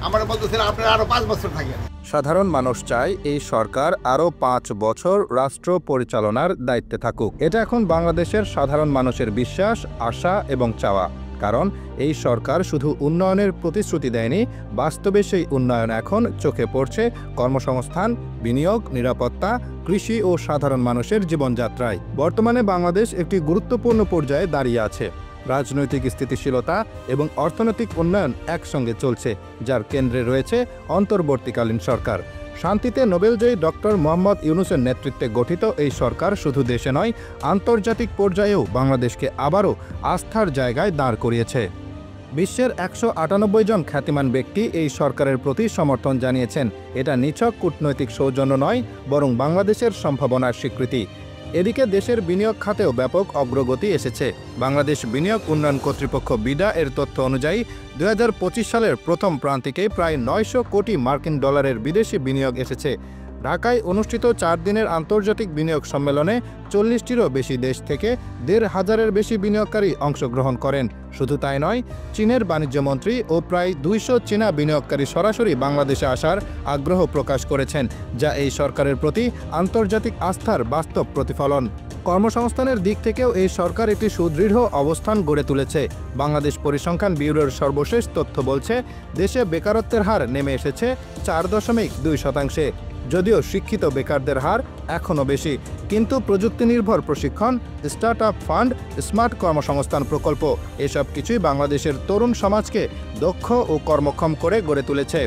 আমরা বলতেছিলাম আপনারা আরো 5 বছর থাকেন। সাধারণ মানুষ চায় এই সরকার আরও 5 বছর রাষ্ট্র পরিচালনার দায়িত্বে থাকুক। এটা এখন বাংলাদেশের সাধারণ মানুষের বিশ্বাস, আশা এবং চাওয়া। কারণ এই সরকার শুধু উন্নয়নের প্রতিশ্রুতি দেয়নি, বাস্তবে সেই উন্নয়ন এখন চোখে পড়ছে কর্মসংস্থান, বিনিয়োগ, নিরাপত্তা, কৃষি ও সাধারণ মানুষের জীবনযাত্রায়। বর্তমানে বাংলাদেশ একটি গুরুত্বপূর্ণ পর্যায়ে দাঁড়িয়ে আছে। রাজনৈতিক স্থিতিশীলতা এবং অর্থনৈতিক উন্নয়ন একসঙ্গে চলছে, যার কেন্দ্রে রয়েছে অন্তর্বর্তীকালীন সরকার। শান্তিতে নোবেলজয়ী ডক্টর মোহাম্মদ ইউনূসের নেতৃত্বে গঠিত এই সরকার শুধু দেশে নয়, আন্তর্জাতিক পর্যায়েও বাংলাদেশকে আবারও আস্থার জায়গায় দাঁড় করিয়েছে। বিশ্বের 198 জন খ্যাতিমান ব্যক্তি এই সরকারের প্রতি সমর্থন জানিয়েছেন। এটা নিছক কূটনৈতিক সৌজন্য নয়, বরং বাংলাদেশের সম্ভাবনার স্বীকৃতি। এদিকে দেশের বিনিয়োগ খাতেও ব্যাপক অগ্রগতি এসেছে। বাংলাদেশ বিনিয়োগ উন্নয়ন কর্তৃপক্ষ বিডা এর তথ্য অনুযায়ী 2025 সালের প্রথম প্রান্তিকে প্রায় 900 কোটি মার্কিন ডলারের বিদেশি বিনিয়োগ এসেছে। ঢাকায় অনুষ্ঠিত 4 দিনের আন্তর্জাতিক বিনিয়োগ সম্মেলনে 40টিরও বেশি দেশ থেকে 1,500-এর বেশি বিনিয়োগকারী অংশগ্রহণ করেন। শুধু তাই নয়, চীনের বাণিজ্যমন্ত্রী ও প্রায় 200 চীনা বিনিয়োগকারী সরাসরি বাংলাদেশে আসার আগ্রহ প্রকাশ করেছেন, যা এই সরকারের প্রতি আন্তর্জাতিক আস্থার বাস্তব প্রতিফলন। কর্মসংস্থানের দিক থেকেও এই সরকার একটি সুদৃঢ় অবস্থান গড়ে তুলেছে। বাংলাদেশ পরিসংখ্যান ব্যুরোর সর্বশেষ তথ্য বলছে, দেশে বেকারত্বের হার নেমে এসেছে 4.2%। যদিও শিক্ষিত বেকারদের হার এখনও বেশি, কিন্তু প্রযুক্তি নির্ভর প্রশিক্ষণ, স্টার্টআপ ফান্ড, স্মার্ট কর্মসংস্থান প্রকল্প এসব কিছুই বাংলাদেশের তরুণ সমাজকে দক্ষ ও কর্মক্ষম করে গড়ে তুলেছে।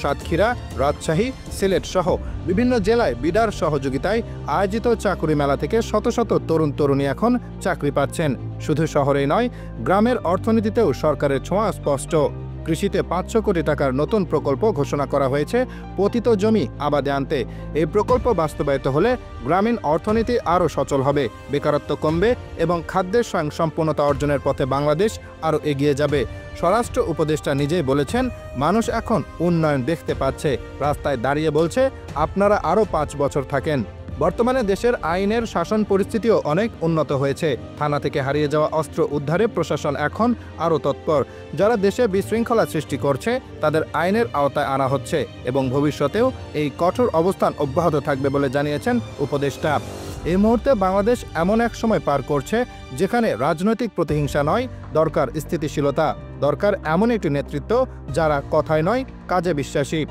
সাতক্ষীরা, রাজশাহী, সিলেট সহ বিভিন্ন জেলায় বিডার সহযোগিতায় আয়োজিত চাকরি মেলা থেকে শত শত তরুণ তরুণী এখন চাকরি পাচ্ছেন। শুধু শহরেই নয়, গ্রামের অর্থনীতিতেও সরকারের ছোঁয়া স্পষ্ট। কৃষিতে 500 কোটি টাকার নতুন প্রকল্প ঘোষণা করা হয়েছে পতিত জমি আবাদে আনতে। এই প্রকল্প বাস্তবায়িত হলে গ্রামীণ অর্থনীতি আরও সচল হবে, বেকারত্ব কমবে এবং খাদ্যের স্বয়ংসম্পূর্ণতা অর্জনের পথে বাংলাদেশ আরও এগিয়ে যাবে। স্বরাষ্ট্র উপদেষ্টা নিজেই বলেছেন, মানুষ এখন উন্নয়ন দেখতে পাচ্ছে, রাস্তায় দাঁড়িয়ে বলছে আপনারা আরও 5 বছর থাকেন। বর্তমানে দেশের আইনের শাসন পরিস্থিতিও অনেক উন্নত হয়েছে। থানা থেকে হারিয়ে যাওয়া অস্ত্র উদ্ধারে প্রশাসন এখন আরও তৎপর। যারা দেশে বিশৃঙ্খলা সৃষ্টি করছে তাদের আইনের আওতায় আনা হচ্ছে এবং ভবিষ্যতেও এই কঠোর অবস্থান অব্যাহত থাকবে বলে জানিয়েছেন উপদেষ্টা। এই মুহূর্তে বাংলাদেশ এমন এক সময় পার করছে যেখানে রাজনৈতিক প্রতিহিংসা নয়, দরকার স্থিতিশীলতা, দরকার এমন একটি নেতৃত্ব যারা কথায় নয় কাজে বিশ্বাসী।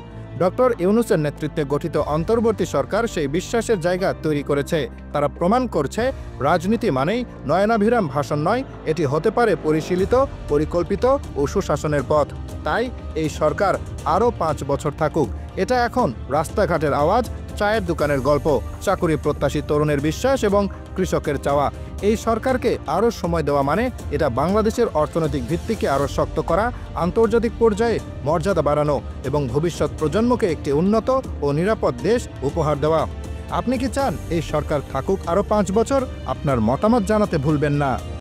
ডক্টর ইউনূসের নেতৃত্বে গঠিত অন্তর্বর্তী সরকার সেই বিশ্বাসের জায়গা তৈরি করেছে। তারা প্রমাণ করছে, রাজনীতি মানেই নয়নাভিরাম ভাষণ নয়, এটি হতে পারে পরিশীলিত, পরিকল্পিত ও সুশাসনের পথ। তাই এই সরকার আরও 5 বছর থাকুক। এটা এখন রাস্তাঘাটের আওয়াজ, চায়ের দোকানের গল্প, চাকুরি প্রত্যাশী তরুণের বিশ্বাস এবং কৃষকের চাওয়া। এই সরকারকে আরও সময় দেওয়া মানে এটা বাংলাদেশের অর্থনৈতিক ভিত্তিকে আরও শক্ত করা, আন্তর্জাতিক পর্যায়ে মর্যাদা বাড়ানো এবং ভবিষ্যৎ প্রজন্মকে একটি উন্নত ও নিরাপদ দেশ উপহার দেওয়া। আপনি কি চান এই সরকার থাকুক আরও 5 বছর? আপনার মতামত জানাতে ভুলবেন না।